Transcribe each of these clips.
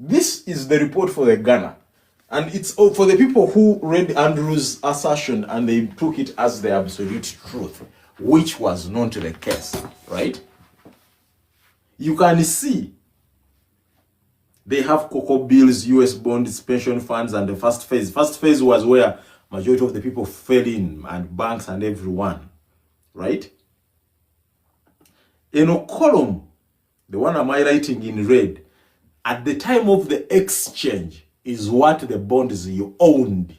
This is the report for the Ghana. And it's for the people who read Andrew's assertion and they took it as the absolute truth, which was not the case, right? You can see they have cocoa bills, US bonds, pension funds, and the first phase. First phase was where majority of the people fell in, and banks and everyone, right? In a column, the one I'm highlighting in red, at the time of the exchange is what the bonds you owned.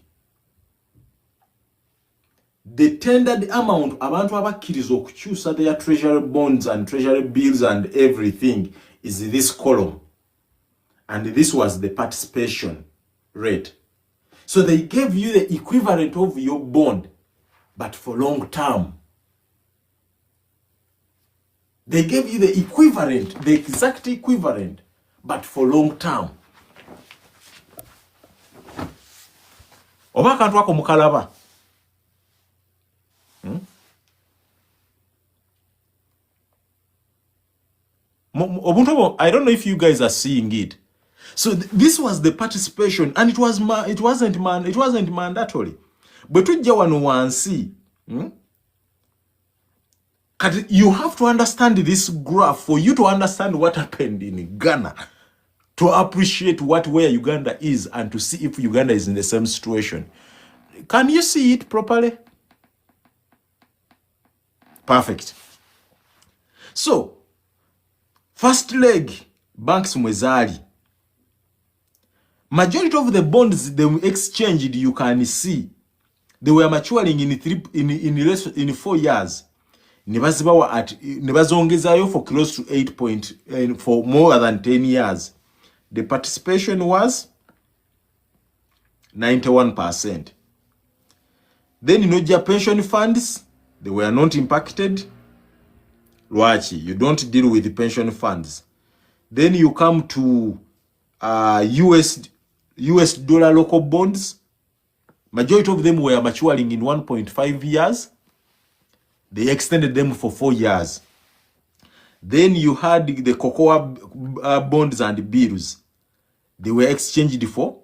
The tendered amount abantu abakkiriza okukyusa their treasury bonds and treasury bills and everything is this column. And this was the participation rate. So they gave you the equivalent of your bond, but for long term. They gave you the equivalent, the exact equivalent, but for long term. Oba kantu ako mukalaba. I don't know if you guys are seeing it. So this was the participation, and it wasn't mandatory. But you have to understand this graph for you to understand what happened in Ghana, to appreciate where Uganda is, and to see if Uganda is in the same situation. Can you see it properly? Perfect. So, first leg, banks mwezali. Majority of the bonds they exchanged, you can see, they were maturing in 4 years. Nebazongezayo for close to 8 for more than 10 years. The participation was 91%. Then your pension funds, they were not impacted. Lwachi, you don't deal with the pension funds. Then you come to US dollar local bonds. Majority of them were maturing in 1.5 years. They extended them for 4 years. Then you had the cocoa bonds and bills. They were exchanged for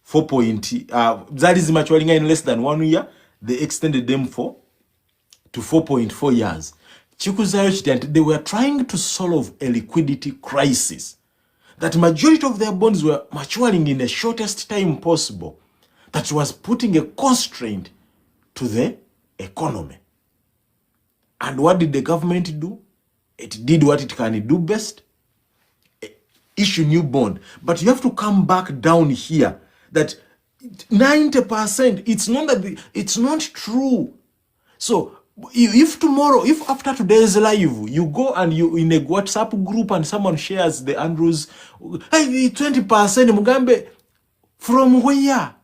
4 that is maturing in less than 1 year. They extended them to 4.4 years. They were trying to solve a liquidity crisis. That majority of their bonds were maturing in the shortest time possible. That was putting a constraint to the economy. And what did the government do? It did what it can do best. Issue new bond. But you have to come back down here. That 90%, it's not true. So, if tomorrow, if after today's live, you go and you in a WhatsApp group and someone shares the Andrews, hey, 20% Mugambe, from where?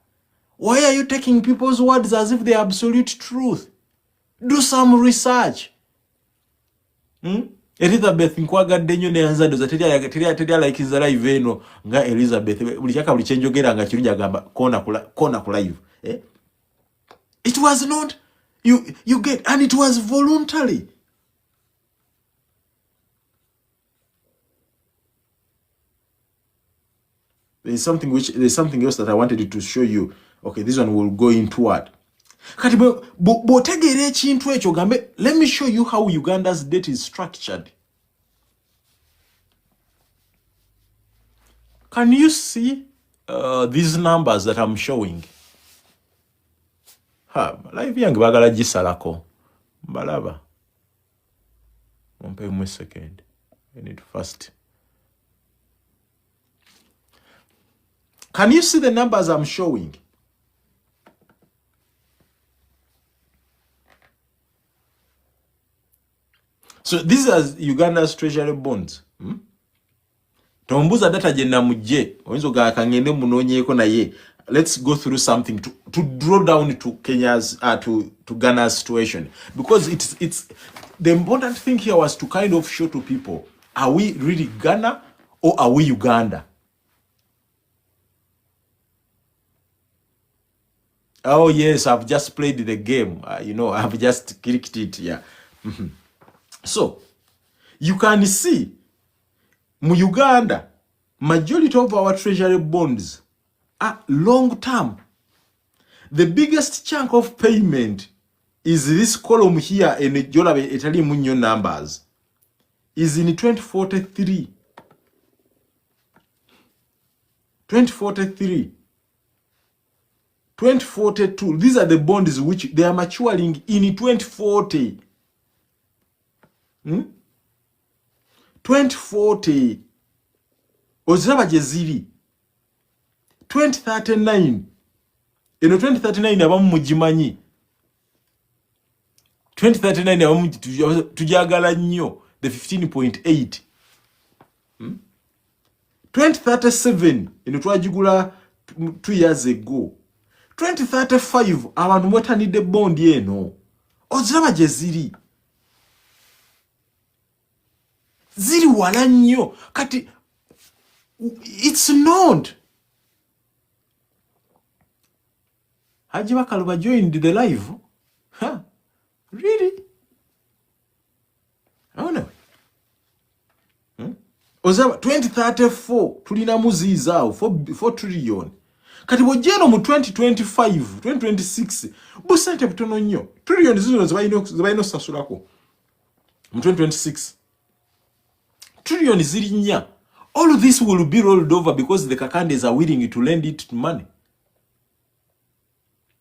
Why are you taking people's words as if they're absolute truth? Do some research. Elizabeth nkwagadde nnyo ne nzadoza teria like is live eno nga Elizabeth bulichaka bulichenjogera nga kirunja gamba kona ku live. It was not you get, and it was voluntary. There's something else that I wanted to show you. Okay, this one will go into what? Let me show you how Uganda's debt is structured. Can you see these numbers that I'm showing? Live yange bagala gisalako. Balaba. Mumpe a second. I need first. Can you see the numbers I'm showing? So these are Uganda's treasury bonds. Tombuza data jena muje. Wenzo ga kangende munonyeko na ye. Let's go through something to draw down to Kenya's to Ghana's situation, because it's the important thing here was to kind of show to people, are we really Ghana or are we Uganda? Oh yes, I've just played the game. I've just clicked it here. So you can see mu Uganda Majority of our treasury bonds are long term. The biggest chunk of payment is this column here in Jolabe Italy Munyo numbers. Is in 2043. 2043. 2042. These are the bonds which they are maturing in 2040. 2040. Oziraba jeziri. 2039. Eno 2039 abamu mujimanyi. 2039 abamu tujagala nnyo. The 15.8. 2037 eno twajigula 2 years ago. 2035 abantu mwetanidde bond eno. Oziraba jeziri. Ziri wala nnyo. Kati it's not. Haji Bakaluba joined the live. Huh? Really? Oh no. Ozaba 2034 tulina muziizaawo 4 trillion. Kati bojeno mu 2025, 2026 busente butono nnyo. Trillion zino zibayino sasulako. Mu 2026. Trillion ziri nnya. All of this will be rolled over because the Kakandes are willing to lend it money.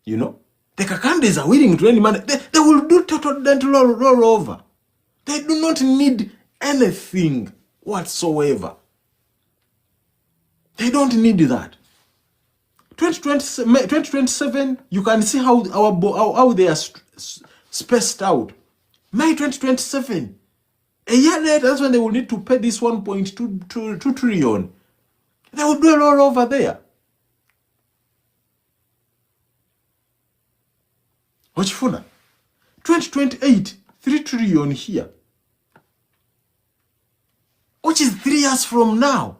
You know? The Kakandes are willing to lend money. They will do total dental roll over. They do not need anything whatsoever. They don't need that. 2027, you can see how they are spaced out. May 2027. A year later, that's when they will need to pay this 1.2 trillion. They will do a roll over there. Wachifuna. 2028, 3 trillion here. Which is 3 years from now.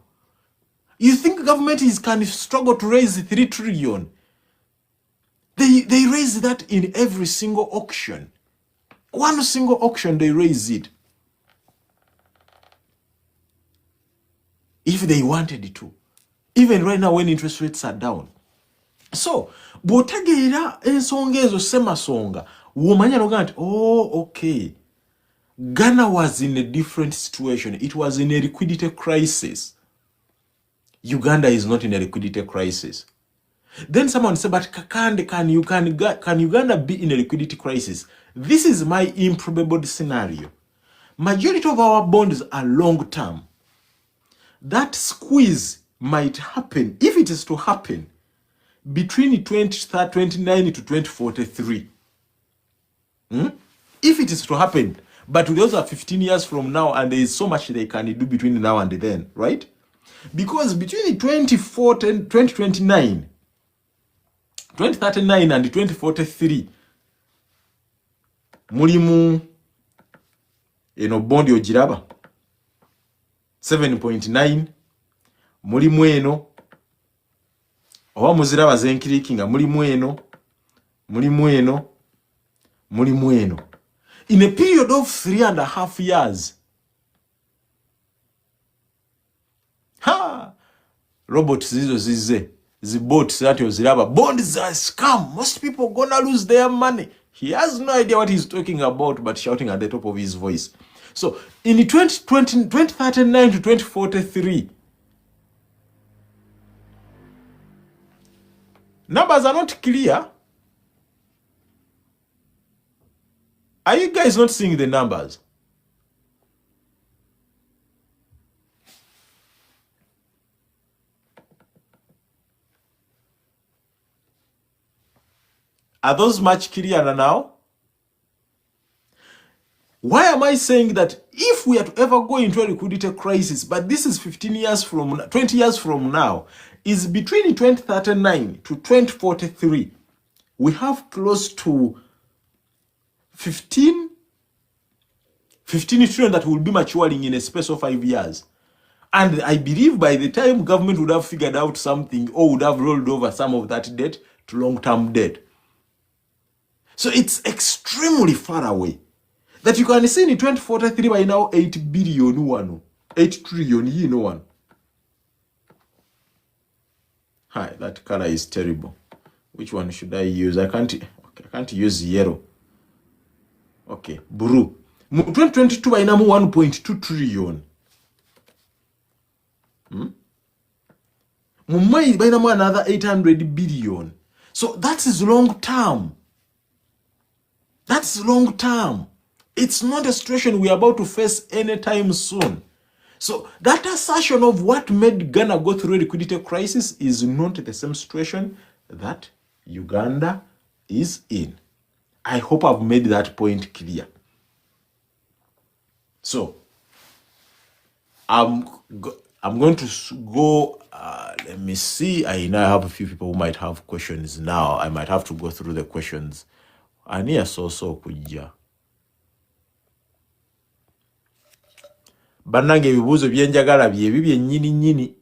You think government can struggle to raise 3 trillion? They raise that in every single auction. One single auction, they raise it. If they wanted to. Even right now when interest rates are down. So, bwotegeera ensonga ezo semasonga, womanya noga oh, okay. Ghana was in a different situation. It was in a liquidity crisis. Uganda is not in a liquidity crisis. Then someone said, but can Uganda be in a liquidity crisis? This is my improbable scenario. Majority of our bonds are long term. That squeeze might happen, if it is to happen, between 2029 to 2043. If it is to happen, but those are 15 years from now, and there is so much they can do between now and then, right? Because between 2039 and 2043, mulimu bondi ojiraba 7.9, mulimu eno oba muziraba zenkirikinga, mulimu eno, mulimu eno, mulimu eno. In a period of 3.5 years, robots zizo bots that ziraba bonds are scam. Most people gonna lose their money. He has no idea what he's talking about, but shouting at the top of his voice. So in 2039 to 2043, numbers are not clear. Are you guys not seeing the numbers? Are those much clearer now? Why am I saying that if we are to ever go into a liquidity crisis, but this is 20 years from now, is between 2039 to 2043, we have close to 15 trillion that will be maturing in a space of 5 years. And I believe by the time government would have figured out something or would have rolled over some of that debt to long-term debt. So it's extremely far away. That you can see in 2043 by now 8 billion one, 8 trillion, you know one. Hi, that color is terrible. Which one should I use? I can't use yellow. Okay, blue. Mu 2022 bainamu 1.2 trillion. Mumai bainamu another 800 billion. So that is long term. That's long term. It's not a situation we are about to face anytime soon. So that assertion of what made Ghana go through a liquidity crisis is not the same situation that Uganda is in. I hope I've made that point clear. So I'm going to go, let me see. I now have a few people who might have questions now. I might have to go through the questions. Ania so kujja. Bannange ebibuuzo byenjagala byebi byennyini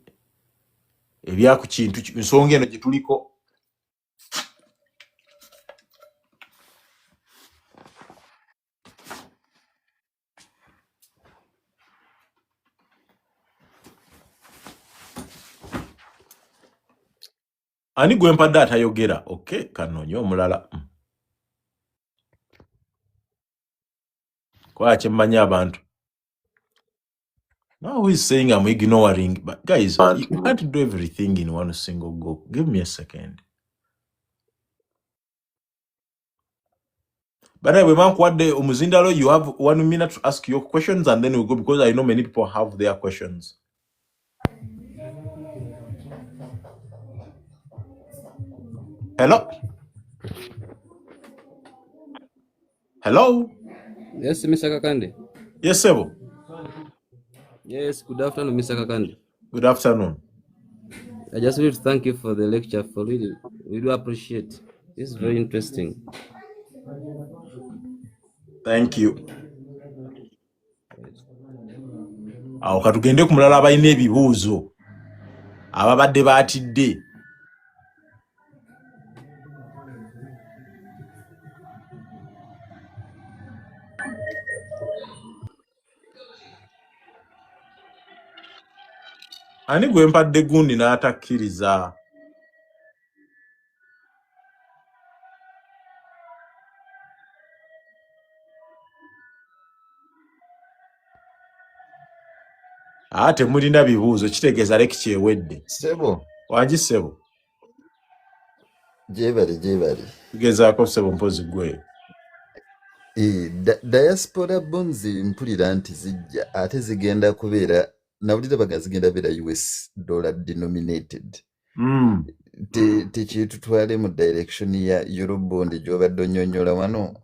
ebya ku kintu nsonga eno gye tuliko. Ani gwe mpadde atayogera? Okay, kanoonye omulala. Kwaki mmanyi abantu? Now who is saying I'm ignoring? But guys, you can't do everything in one single go. Give me a second. But anyway, Umuzindalo, you have 1 minute to ask your questions and then we'll go because I know many people have their questions. Hello? Hello? Yes, Mr. Kakande. Yes, Sebo. Yes, good afternoon, Mr. Kakande. Good afternoon. I just need to thank you for the lecture. We do appreciate. This is very interesting. Thank you. Awo katugende ku mulala abalina ebibuuzo ababadde baatidde. Ani gwe mpadde gundi n'atakkiriza? Temulina bibuuzo kitegeeza leki kyewedde. Sebo. Wangi Sebo? Jebali. Tugezaako Sebo mpozi gwe. Diaspora bonds mpulira nti zijja ate zigenda kubeera nawulira baga zigenda beera US dollar denominated. Tekyetutwale mu direction ya euro bond gy'obadde onnyonnyola wano.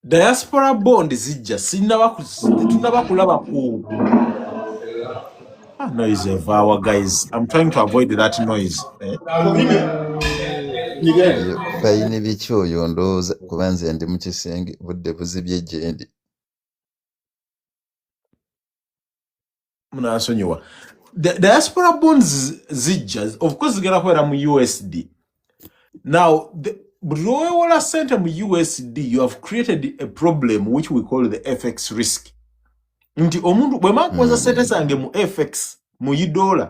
Diaspora bond zijja tunaba kulaba ku noise of our guys. I'm trying to avoid that noise. Fayini biki oyo ndowooza kuba nze ndi mu kisenge budde buzibye gye ndi. Munasonyiwa. Diaspora bonds zijja, of course, zigenda kubeera mu USD. Now, buli lwoweewola ssente mu USD, you have created a problem which we call the FX risk. Nti omuntu bwe makuwaza ssente zange mu FX mu $,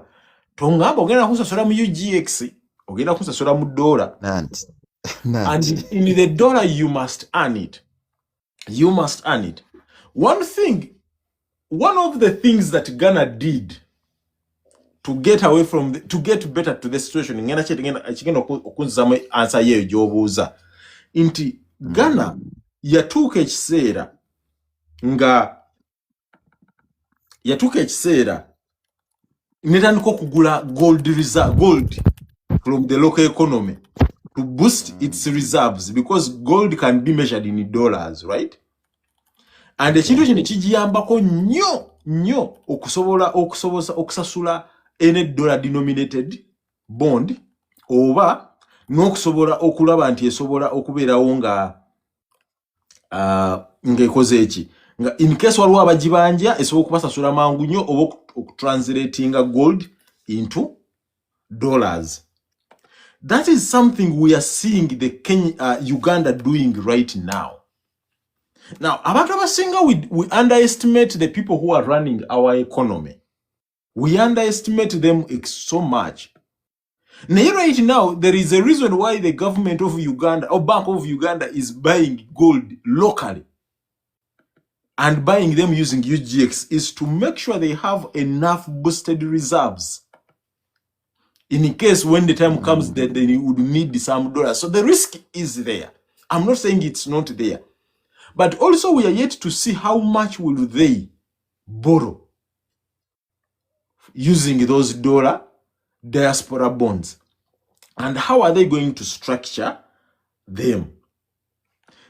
tongamba ogenda kunsasula mu UGX, ogenda kunsasula mu $. And in the dollar you must earn it. You must earn it. One of the things that Ghana did to get away from to get better to the situation, ngena chigenda okunzamu answer yeyo gyobuuza nti Ghana yatuuka ekiseera netandika okugula gold from the local economy to boost its reserves because gold can be measured in dollars, right? And ekintu kino kijiyambako nnyo okusasula any dollar denominated bond oba n'okusobola okulaba nti esobola okubeerawo nga ng'ekoze eki nga in case waliwo abagibanja esobola okubasasula mangu nnyo oba okutranslatinga gold into dollars. That is something we are seeing the Uganda doing right now. Now, abantu abasinga we underestimate the people who are running our economy. We underestimate them so much. Right now, there is a reason why the government of Uganda or Bank of Uganda is buying gold locally and buying them using UGX is to make sure they have enough boosted reserves in case when the time comes that they would need some dollars. So the risk is there. I'm not saying it's not there. But also we are yet to see how much will they borrow using those dollar diaspora bonds. And how are they going to structure them?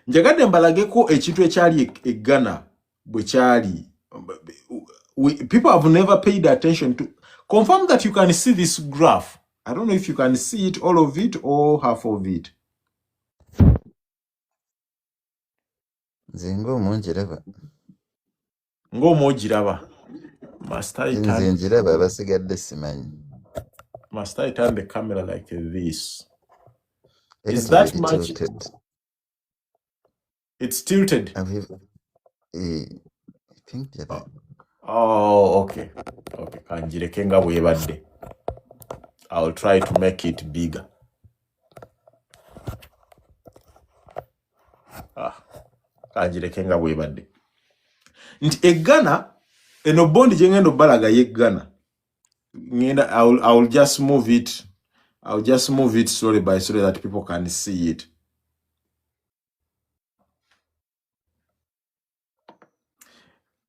Njagadde mbalageko ekintu ekyali e Ghana bwe kyali. People have never paid attention to. Confirm that you can see this graph. I don't know if you can see it, all of it, or half of it. Zingo monjiraba. Ngo mojiraba. Must I turn the camera like this? Is that much? Tilted. It's tilted. I think that. Oh, okay. Okay. Kanjirekenga bwebadde. I'll try to make it bigger. Kanjirekenga bwebadde. Nti Ghana eno bond jengendo balaga ye Ghana. I'll just move it. I'll just move it slowly by slowly that people can see it.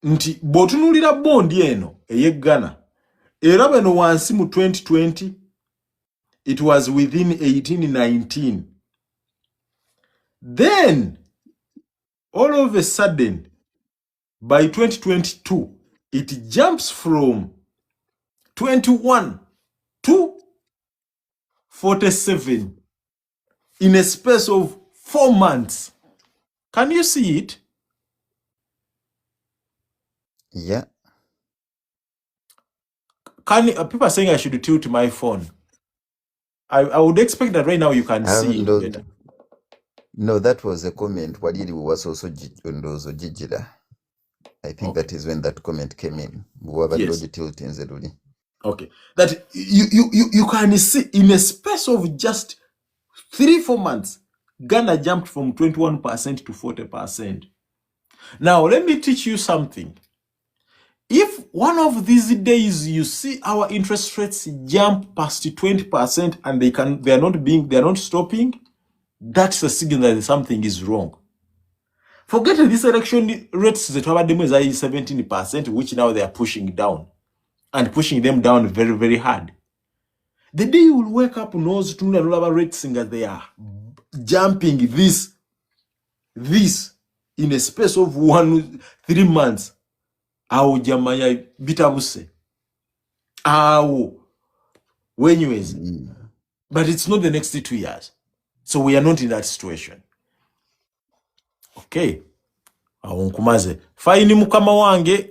Nti botunulira bond eno eye Ghana. Era beno wansi mu 2020 it was within 1819. Then all of a sudden by 2022 it jumps from 21 to 47 in a space of 4 months. Can you see it? Yeah. People are saying I should tilt my phone. I would expect that right now you can see it better. No, that was a comment. Wadiri was also Jijira. I think that is when that comment came in. Yes. Okay. That you can see in a space of just 3-4 months, Ghana jumped from 21% to 40%. Now, let me teach you something. If one of these days you see our interest rates jump past 20% and they are not stopping, that's a signal that something is wrong. Forget this election rates that are 17%, which now they are pushing down and pushing them down very, very hard. The day you will wake up knows to another rates that they are jumping this in a space of 3 months. Awo jamaya bitabuse. Awo wenyuwezi. But it's not the next 2 years. So we are not in that situation. Okay. Awo nkumaze. Faini mukama wange.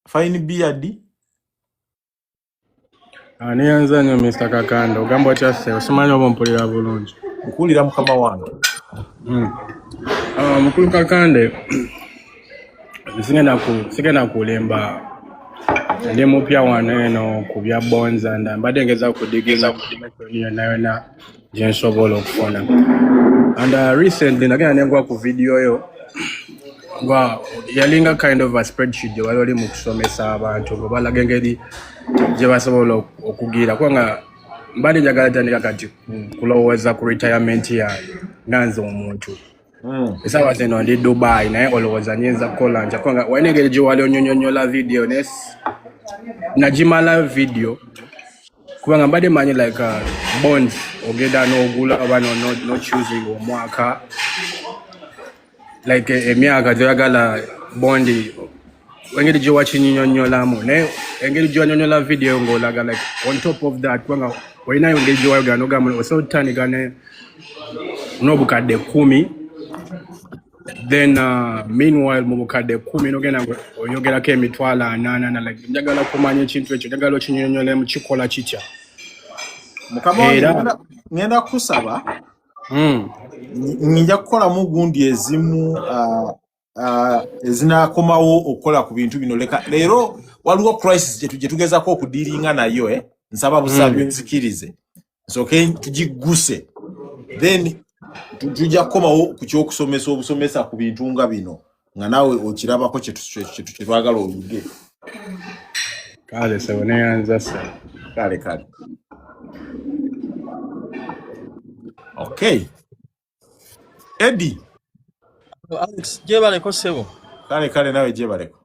Faini biadi. Anianza nyo Mr. Kakando. Gambo chase. Usimanya wampulira bulungi. Mkulira mukama wange. Mkulu Kakande. Sigena kulemba. Ndi mupya waneno kubya bonds and mbadde ngeza kudigiza kudigiza nayo jensobola okufuna. And recently nagenda nengwa ku video yo yalinga kind of a spreadsheet gye wali mu kusomesa abantu ngo balaga engeri gye basobola okugira kubanga mbadde njagala tandika kati kulowooza ku retirement yange nganze omuntu. Esawa zino ndi Dubai naye olowooza nyinza kukola nja kubanga walina engeri gye wali onyonyonyola video najimala video kubanga mbadde manyi like bonds ogenda n'ogula oba no choosing omwaka like emyaka gyoyagala bondi engeri gye wakinyinyonyolamu naye engeri gye wanyonyola video ng'olaga like on top of that kubanga olinayo engeri gye wayogera n'ogamba osobola otandika n'obukadde 10. Then meanwhile mu bukadde 10 nogenda oyogerako emitwalo 8 like njagala kumanya ekintu ekyo njagala okinyonyolemu kikola kitya mukama wange ngenda kusaba njja kukolamu gundi ezimu ezinakomawo okukola ku bintu bino leka leero waliwo crisis gye tugezako okudiiringa nayo nsaba busabi nzikirize so tugiguse then tujja kukomawo ku kyokusomesa obusomesa ku bintu nga bino nga naawe okirabako kye twagala oluge. Kale sebo neyanza se. Kale. Okay. Eddie. Alex, jebaleko sebo. Kale nawe jebaleko.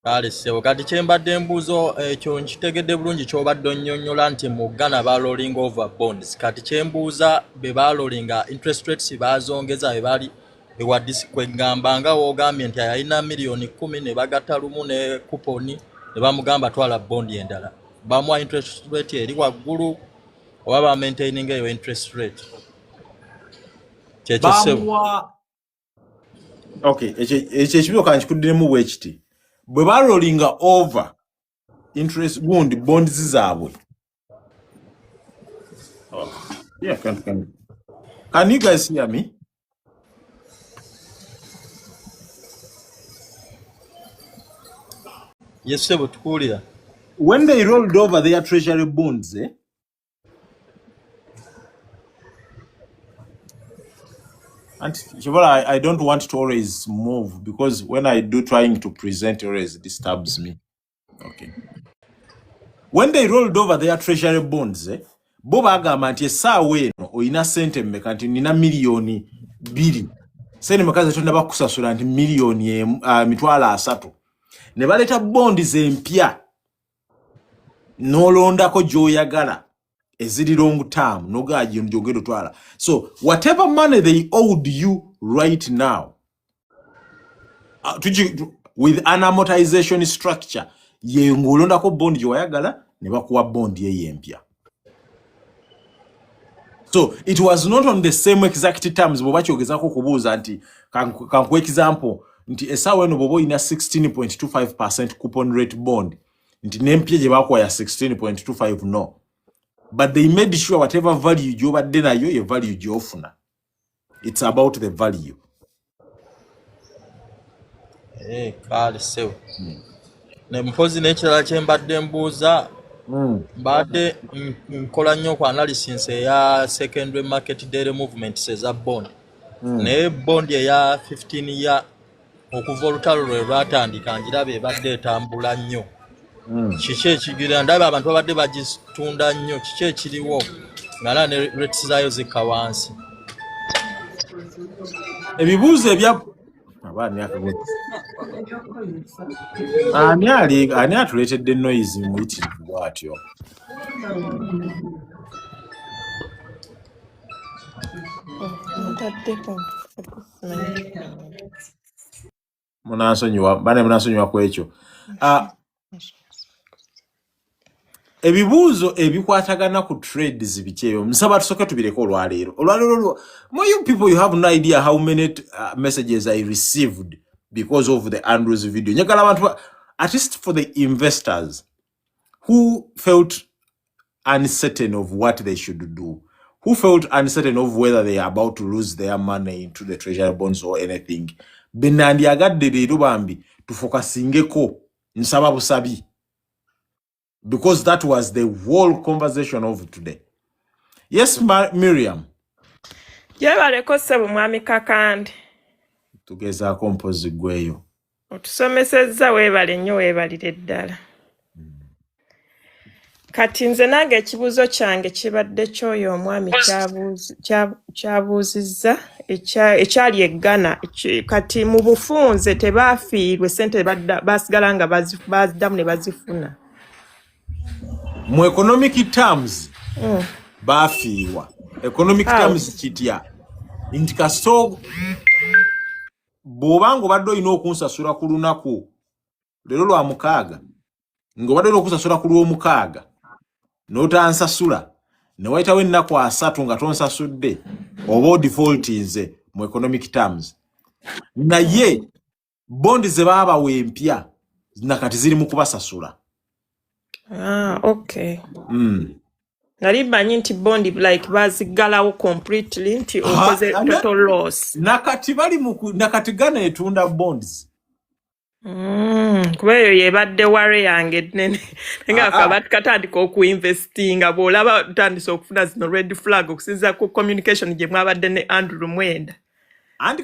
Kale sebo kati kyembadde embuuzo ekyo nkitegedde bulungi kyobadde onnyonnyola nti mu Uganda ba rolling over bonds. Kati kyembuuza be ba rollinga interest rates bazongeza be bali ewadisi kwegamba nga wogambye nti ayina miliyoni 10 ne bagatta lumu ne kuponi ne bamugamba twala bondi endala. Bamwa interest rate eri waggulu oba ba maintaining eyo interest rate. Kyekyo sebo. Okay, ekibizo kanchikuddemu bwe kiti. Bwe ba rollinga over interest bonds zaabwe. Yeah, can you guys hear me? Yes, sebo tukulira. When they rolled over their treasury bonds, and Shivala, I don't want to always move because when I do trying to present, it always disturbs me. Okay. When they rolled over their treasury bonds, bo bagamba nti essaawa eno oyina sente mmeka nti nina miliyoni 2. Sente mekazi tonda bakusasula nti miliyoni 300. Ne baleta bonds empya nolondako gy'oyagala eziri long term nogaji njogero twala. So whatever money they owed you right now with an amortization structure ye ngolondako bond gy'oyagala ne bakuwa bond ye empya. So it was not on the same exact terms boba kyogezako kubuuza nti kanku example nti essaawa eno bobo ina 16.25% coupon rate bond nti nempye gye bakuwa ya 16.25 no. But they made sure whatever value gy'obadde nayo ye value gy'ofuna. It's about the value. Kale sebo. Ne mpozi n'ekirala kyembadde mbuuza mbadde nkola nnyo ku analysis eya secondary market daily movements eza bond. Naye bond eya 15 year okuva olutalo lwe lwatandika njiraba ebadde etambula nnyo. Kiki ekigira ndaba abantu babadde bagitunda nnyo kiki ekiriwo nga ne rates zaayo zikka wansi. Ebibuuzo ebya abaani akago ani atuleetedde noise muyitirivu bw'atyo. Munansonyiwa ku ekyo. Ebibuuzo ebikwatagana ku trades bikyeyo nsaba tusooke tubireko olwaleero. More you people, you have no idea how many messages I received because of the Andrews video. Nyagala abantu, at least for the investors who felt uncertain of what they should do, who felt uncertain of whether they are about to lose their money into the treasury bonds or anything. Benandyagadde leero bambi tufokasingeko nsaba busabi. Because that was the whole conversation of today. Yes, Miriam. Jebaleko sebo mwami kakande. Tugezaako mpozi gweyo. Otusomesezza weebale nnyo weebalire ddala. Kati nze nange ekibuuzo kyange kibadde ky'oyo omwami kyabuuzizza ekyali eggana. Kati mu bufunze tebaafiirwe sente baasigala nga baziddamu ne bazifuna. Mu economic terms baafiirwa. Economic terms kitya nti kasito bw'obanga obadde olina okunsasula ku lunaku leero lwa 6 ng'obadde olina okunsasula ku lw'omukaaga n'otansasula ne wayitawo ennaku 3 nga tonsasudde oba odifaultinze mu economic terms. Naye bondi ze baabawa empya nakati ziri mu kubasasula. Okay. Nali banyi nti bondi like bazigalawo completely nti okoze total loss. Nakati bali nakati Ghana etunda bonds. kuba eyo yebadde ware yange nene nga katandika okuinvestinga bw'olaba tutandise okufuna zino red flag okusinziira ku communication gye mwabadde ne Andrew Mwenda. Ati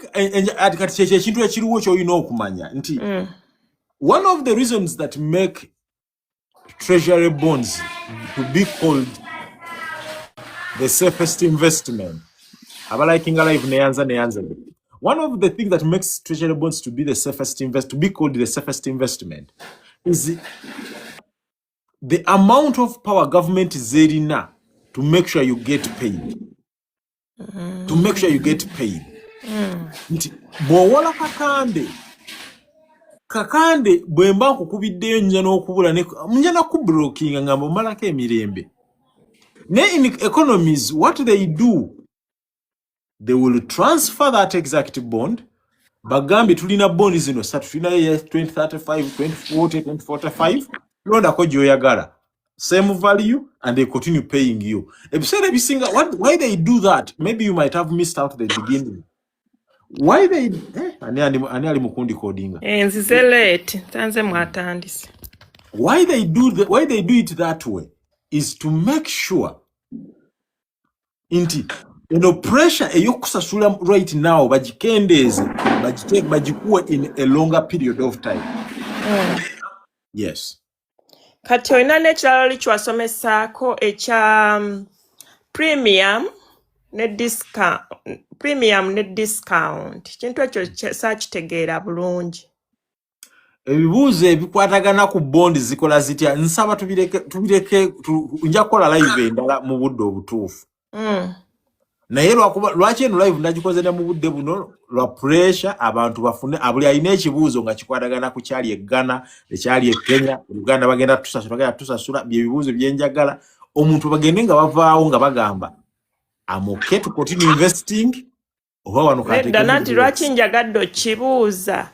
kati kyekyo ekintu ekiriwo ky'olina okumanya nti one of the reasons that make treasury bonds to be called the safest investment, abalikinga live neyanza. One of the things that makes treasury bonds to be called the safest investment is the amount of power government is erina to make sure you get paid. To make sure you get paid. Bw'owola kakande bwemba nkukubiddeyo nja n'okubula nja nakubrokinga nga mumalako emirembe. Ne in economies, what they do, they will transfer that exact bond. Bagambi tulina bond zino satu tulina ya 2035, 2040, 2045. Londa ko gyoyagala. Same value and they continue paying you. Why they do that? Maybe you might have missed out the beginning. Why they ani ali mukundi codinga. Nzize late tanze mwatandise. Why they do it that way is to make sure inti pressure eyokusasula right now bagikendeze bagikuwa in a longer period of time. Yes. Kati olina n'ekirala ky'wasomesako ekya premium ne discount. Kintu ekyo saakitegeera bulungi. Ebibuuzo ebikwatagana ku bondi zikola zitya nsaba tubireke nja kukola live endala mu budde obutuufu. Naye lwaki eno live ndagikoze ne mu budde buno lwa pressure abantu bafune abuli alina ekibuuzo nga kikwatagana ku kyali e Ghana ekyali e Kenya Uganda bagenda tusasula bye bibuuzo byenjagala omuntu bagende nga bavaawo nga bagamba I'm okay to continue investing oba wano kati nanti lwaki njagadde okibuuza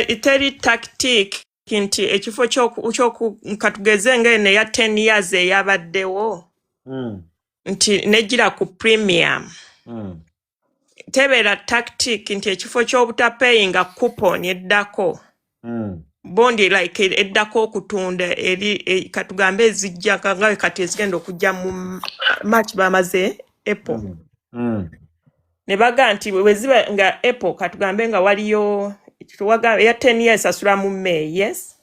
iteri tactic nti ekifo katugeze ng'eno eya 10 years eyabaddewo nti negira ku premium tebeera tactic nti ekifo ky'obutapayinga coupon eddako bondi like eddako okutunda eri katugambe ezijja nga kati ezigenda okujja mu March bamaze April ne baga nti weziba nga Apple katugambe nga waliyo tuwaga ya 10 years asula mu May. Yes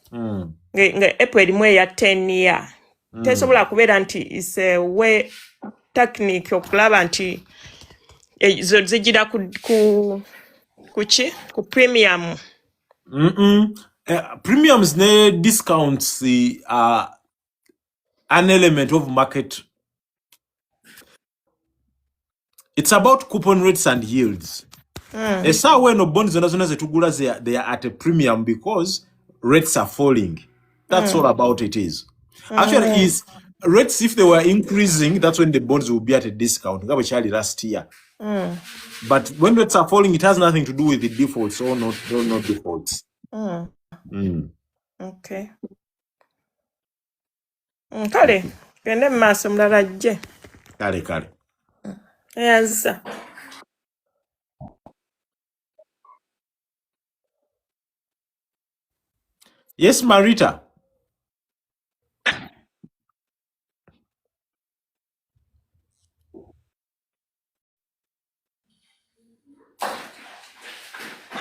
nga Apple erimu ya 10 year tesobola kubeera nti is a way technique okulaba nti zigira ku premium. Premiums ne discounts are an element of market. It's about coupon rates and yields. Esa when bonds zona zetugula they are at a premium because rates are falling. That's all about it is. Actually is rates if they were increasing, that's when the bonds will be at a discount. That was last year. But when rates are falling, it has nothing to do with the defaults or not defaults. Okay. Kale, kende maaso mulala jje. Kale. Yes. Yes, Marita.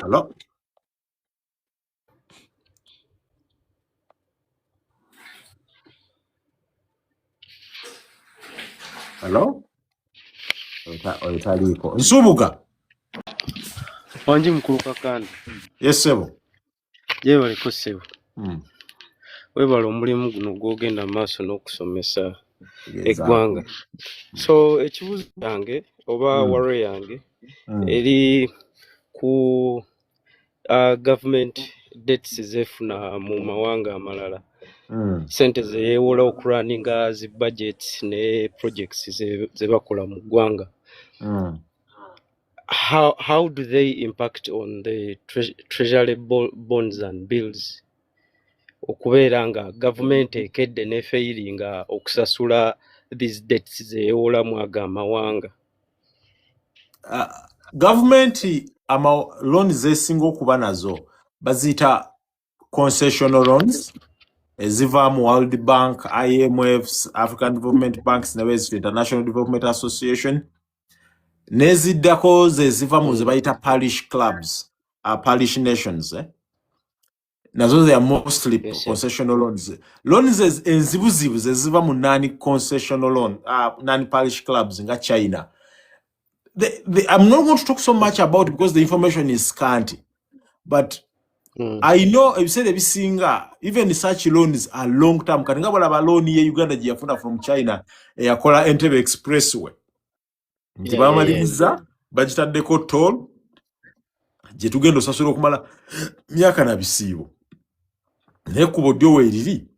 Hello. Hello. Oitaliko. Nsubuga. Wanji mkulu kakandi. Yes, sebo. Je waliko sebo. Webala omulimu guno gwogenda maaso n'okusomesa eggwanga. So ekibuuzo yange oba worry yange eri ku government debts zefuna mu mawanga amalala. Sente zeyewola okurunninga zi budgets ne projects ze bakola mu ggwanga. How do they impact on the treasury bonds and bills? Okubeera nga government ekedde ne failinga okusasula these debts zeyewola mu aga amawanga. Government loans zesinga okuba nazo bazita concessional loans eziva mu World Bank, IMFs, African Development Banks n'ebezita International Development Association neziddako zeziva mu zebayita parish clubs, parish nations nazo they are mostly concessional loans. Loans enzibuzibu zeziva mu non-concessional loan, non-parish clubs nga China. I'm not going to talk so much about it because the information is scanty. But I know you said ebisinga, even such loans are long term. Katinga balaba loan ye Uganda gyafuna from China eyakola Entebbe Expressway. Nti bamaliriza bagitaddeko toll gye tugenda osasula okumala myaka na bisiibo. Naye kubo ddyo weeriri.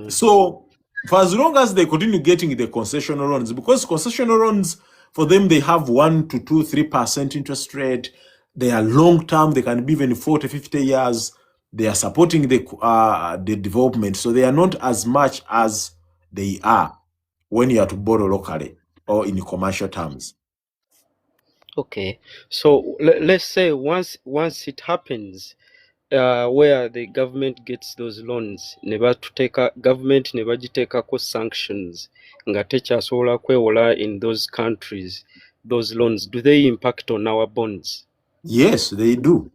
So for as long as they continue getting the concessional loans, because concessional loans for them they have 1 to 2, 3% interest rate. They are long term. They can be even 40, 50 years. They are supporting the development. So they are not as much as they are when you are to borrow locally or in commercial terms. Okay, so let's say once it happens, where the government gets those loans, government never take sanctions nga tekyasobola kwewola in those countries, those loans, do they impact on our bonds? Yes, they do.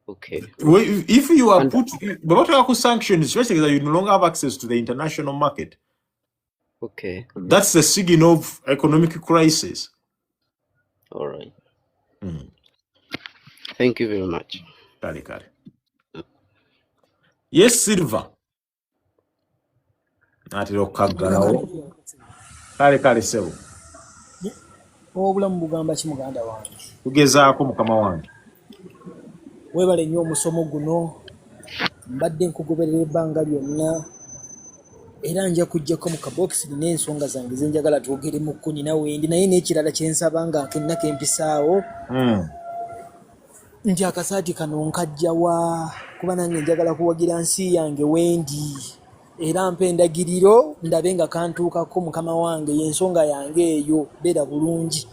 Okay. If you are but sanctions, especially that you no longer have access to the international market. Okay. That's the signal of economic crisis. All right. Thank you very much. Kale. Yes, Silva. Natiro kaggalawo. Kale sebo. Obulamu bugamba ki muganda wange? Tugezaako mukama wange. Webale nnyo omusomo guno. Mbadde nkugoberera ebbanga lyonna. Era nja kujjako mu kabokisi n'ensonga zange ze njagala twogere mu kkuni nawe ndi naye n'ekirala kye nsaba nga nkennako empisaawo. Nti akasaati kano nkajjawa kuba nange njagala kuwagira nsi yange wendi. Era mpa endagiriro ndabe nga kantuukako mukama wange y'ensonga yange eyo. Beera bulungi.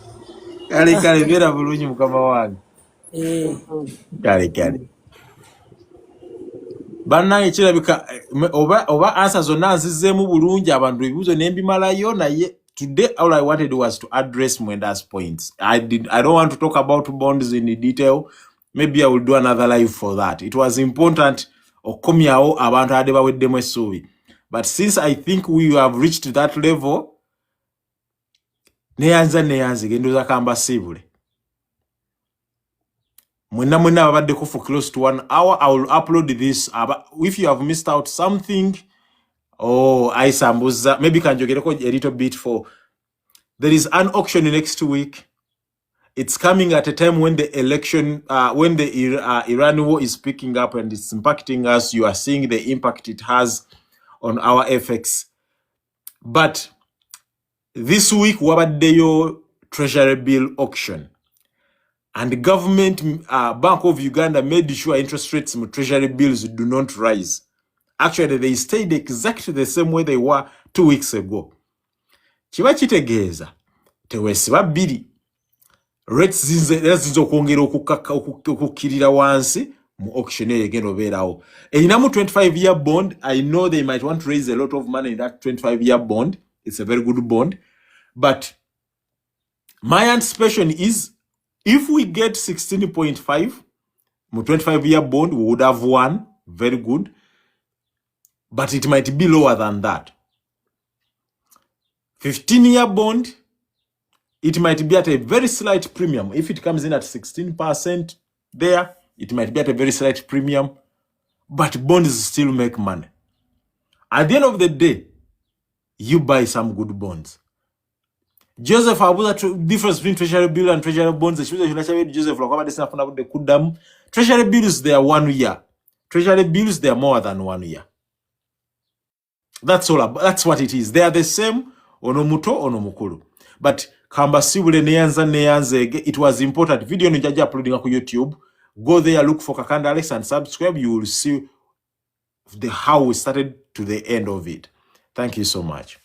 Kale beera bulungi mukama wange. Kale. Bannange kirabika oba answer zonna nzizzeemu bulungi abantu ebibuuzo n'embimalayo naye today all I wanted was to address Mwenda's points. I don't want to talk about bonds in detail. Maybe I will do another live for that. It was important okomyawo abantu ade baweddemu essuubi. But since I think we have reached that level, neyanze gendoza kamba sibule. Mwenna ababaddeko for close to 1 hour. I will upload this. If you have missed out something, I sambuza, maybe kanjogereko a little bit for. There is an auction next week. It's coming at a time when the election, when the Iran war is picking up and it's impacting us. You are seeing the impact it has on our FX. But this week, wabaddeyo treasury bill auction. And the government, Bank of Uganda made sure interest rates in treasury bills do not rise. Actually, they stayed exactly the same way they were 2 weeks ago. Kiba kitegeeza tewesiba bbiri rates zinzo kwongera okukkirira wansi mu auction egenda obeerawo. Erinamu 25-year bond. I know they might want to raise a lot of money in that 25-year bond. It's a very good bond. But my anticipation is if we get 16.5 mu 25-year bond, we would have won. Very good. But it might be lower than that. 15-year bond, it might be at a very slight premium. If it comes in at 16% there, it might be at a very slight premium. But bonds still make money. At the end of the day, you buy some good bonds. Joseph abuza difference between treasury bill and treasury bonds. Joseph treasury bills, they are 1 year. Treasury bills, they are more than 1 year. That's all. That's what it is. They are the same. Ono muto, ono mukulu. But kamba sibule neyanze. It was important. Video nijaja uploading on YouTube. Go there, look for Kakanda Alex and subscribe. You will see how we started to the end of it. Thank you so much.